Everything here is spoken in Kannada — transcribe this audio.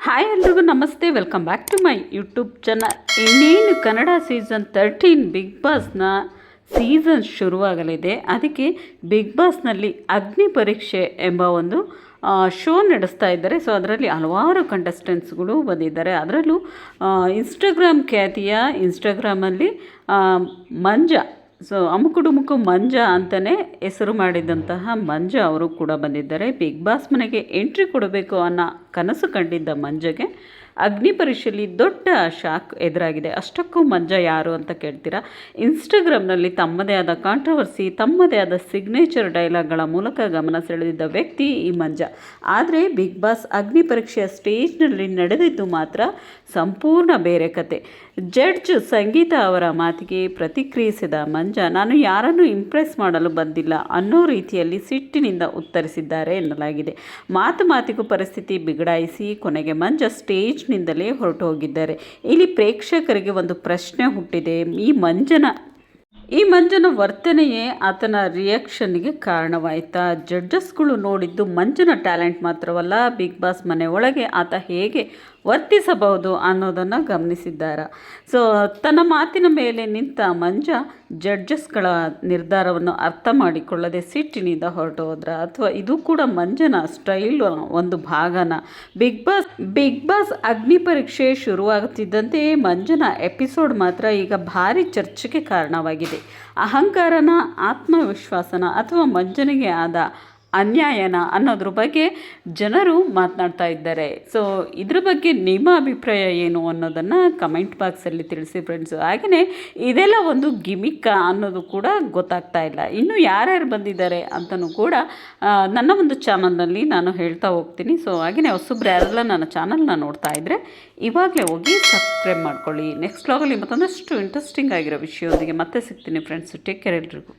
ಹಾಯ್ ಎಲ್ರಿಗೂ ನಮಸ್ತೆ, welcome back to my YouTube channel. ಇನ್ನೇನು ಕನ್ನಡ ಸೀಸನ್ 13 ಬಿಗ್ ಬಾಸ್ನ ಸೀಸನ್ ಶುರುವಾಗಲಿದೆ. ಅದಕ್ಕೆ ಬಿಗ್ ಬಾಸ್ನಲ್ಲಿ ಅಗ್ನಿ ಪರೀಕ್ಷೆ ಎಂಬ ಒಂದು ಶೋ ನಡೆಸ್ತಾ ಇದ್ದಾರೆ. ಸೊ ಅದರಲ್ಲಿ ಹಲವಾರು ಕಂಟೆಸ್ಟೆಂಟ್ಸ್ಗಳು ಬಂದಿದ್ದಾರೆ. ಅದರಲ್ಲೂ ಇನ್ಸ್ಟಾಗ್ರಾಮ್ ಖ್ಯಾತಿಯ ಇನ್ಸ್ಟಾಗ್ರಾಮಲ್ಲಿ ಮಂಜ, ಸೊ ಅಮುಕುಡುಮುಕು ಮಂಜ ಅಂತಲೇ ಹೆಸರು ಮಾಡಿದಂತಹ ಮಂಜ ಅವರು ಕೂಡ ಬಂದಿದ್ದಾರೆ. ಬಿಗ್ ಬಾಸ್ ಮನೆಗೆ ಎಂಟ್ರಿ ಕೊಡಬೇಕು ಅನ್ನೋ ಕನಸು ಕಂಡಿದ್ದ ಮಂಜಗೆ ಅಗ್ನಿ ಪರೀಕ್ಷೆಯಲ್ಲಿ ದೊಡ್ಡ ಶಾಕ್ ಎದುರಾಗಿದೆ. ಅಷ್ಟಕ್ಕೂ ಮಂಜ ಯಾರು ಅಂತ ಕೇಳ್ತೀರಾ? ಇನ್ಸ್ಟಾಗ್ರಾಮ್ನಲ್ಲಿ ತಮ್ಮದೇ ಆದ ಕಾಂಟ್ರವರ್ಸಿ, ತಮ್ಮದೇ ಆದ ಸಿಗ್ನೇಚರ್ ಡೈಲಾಗ್ಗಳ ಮೂಲಕ ಗಮನ ಸೆಳೆದಿದ್ದ ವ್ಯಕ್ತಿ ಈ ಮಂಜ. ಆದರೆ ಬಿಗ್ ಬಾಸ್ ಅಗ್ನಿ ಪರೀಕ್ಷೆಯ ಸ್ಟೇಜ್ನಲ್ಲಿ ನಡೆದಿದ್ದು ಮಾತ್ರ ಸಂಪೂರ್ಣ ಬೇರೆ ಕತೆ. ಜಡ್ಜ್ ಸಂಗೀತ ಅವರ ಮಾತಿಗೆ ಪ್ರತಿಕ್ರಿಯಿಸಿದ ಮಂಜ, ನಾನು ಯಾರನ್ನು ಇಂಪ್ರೆಸ್ ಮಾಡಲು ಬಂದಿಲ್ಲ ಅನ್ನೋ ರೀತಿಯಲ್ಲಿ ಸಿಟ್ಟಿನಿಂದ ಉತ್ತರಿಸಿದ್ದಾರೆ ಎನ್ನಲಾಗಿದೆ. ಮಾತಿಗೂ ಪರಿಸ್ಥಿತಿ ಬಿಗಡಾಯಿಸಿ ಕೊನೆಗೆ ಮಂಜ ಸ್ಟೇಜ್ನಿಂದಲೇ ಹೊರಟು ಹೋಗಿದ್ದಾರೆ. ಇಲ್ಲಿ ಪ್ರೇಕ್ಷಕರಿಗೆ ಒಂದು ಪ್ರಶ್ನೆ ಹುಟ್ಟಿದೆ. ಈ ಮಂಜನ ವರ್ತನೆಯೇ ಆತನ ರಿಯಾಕ್ಷನ್ಗೆ ಕಾರಣವಾಯಿತಾ? ಜಡ್ಜಸ್ಗಳು ನೋಡಿದ್ದು ಮಂಜನ ಟ್ಯಾಲೆಂಟ್ ಮಾತ್ರವಲ್ಲ, ಬಿಗ್ ಬಾಸ್ ಮನೆ ಒಳಗೆ ಆತ ಹೇಗೆ ವರ್ತಿಸಬಹುದು ಅನ್ನೋದನ್ನು ಗಮನಿಸಿದ್ದಾರೆ. ಸೊ ತನ್ನ ಮಾತಿನ ಮೇಲೆ ನಿಂತ ಮಂಜ ಜಡ್ಜಸ್ಗಳ ನಿರ್ಧಾರವನ್ನು ಅರ್ಥ ಮಾಡಿಕೊಳ್ಳದೆ ಸಿಟ್ಟಿನಿಂದ ಹೊರಟು ಹೋದ್ರ, ಅಥವಾ ಇದು ಕೂಡ ಮಂಜನ ಸ್ಟೈಲ್ ಒಂದು ಭಾಗನ? ಬಿಗ್ ಬಾಸ್ ಅಗ್ನಿ ಪರೀಕ್ಷೆ ಶುರುವಾಗುತ್ತಿದ್ದಂತೆಯೇ ಮಂಜನ ಎಪಿಸೋಡ್ ಮಾತ್ರ ಈಗ ಭಾರಿ ಚರ್ಚೆಗೆ ಕಾರಣವಾಗಿದೆ. ಅಹಂಕಾರನ, ಆತ್ಮವಿಶ್ವಾಸನ, ಅಥವಾ ಮಂಜನಿಗೆ ಆದ ಅನ್ಯಾಯನ ಅನ್ನೋದ್ರ ಬಗ್ಗೆ ಜನರು ಮಾತನಾಡ್ತಾ ಇದ್ದಾರೆ. ಸೊ ಇದ್ರ ಬಗ್ಗೆ ನಿಮ್ಮ ಅಭಿಪ್ರಾಯ ಏನು ಅನ್ನೋದನ್ನು ಕಮೆಂಟ್ ಬಾಕ್ಸಲ್ಲಿ ತಿಳಿಸಿ ಫ್ರೆಂಡ್ಸ್. ಹಾಗೆಯೇ ಇದೆಲ್ಲ ಒಂದು ಗಿಮಿಕ್ಕ ಅನ್ನೋದು ಕೂಡ ಗೊತ್ತಾಗ್ತಾ ಇಲ್ಲ. ಇನ್ನು ಯಾರ್ಯಾರು ಬಂದಿದ್ದಾರೆ ಅಂತಲೂ ಕೂಡ ನನ್ನ ಒಂದು ಚಾನಲ್ನಲ್ಲಿ ನಾನು ಹೇಳ್ತಾ ಹೋಗ್ತೀನಿ. ಸೊ ಹಾಗೆಯೇ ಹೊಸಬ್ರು ಯಾರೆಲ್ಲ ನನ್ನ ಚಾನಲ್ನ ನೋಡ್ತಾ ಇದ್ದರೆ ಇವಾಗಲೇ ಹೋಗಿ ಸಬ್ಸ್ಕ್ರೈಬ್ ಮಾಡ್ಕೊಳ್ಳಿ. ನೆಕ್ಸ್ಟ್ ವ್ಲಾಗಲ್ಲಿ ಮತ್ತೊಂದಷ್ಟು ಇಂಟ್ರೆಸ್ಟಿಂಗ್ ಆಗಿರೋ ವಿಷಯದೊಂದಿಗೆ ಮತ್ತೆ ಸಿಗ್ತೀನಿ ಫ್ರೆಂಡ್ಸ್. ಟೇಕ್ ಕೇರ್ ಎಲ್ರಿಗೂ.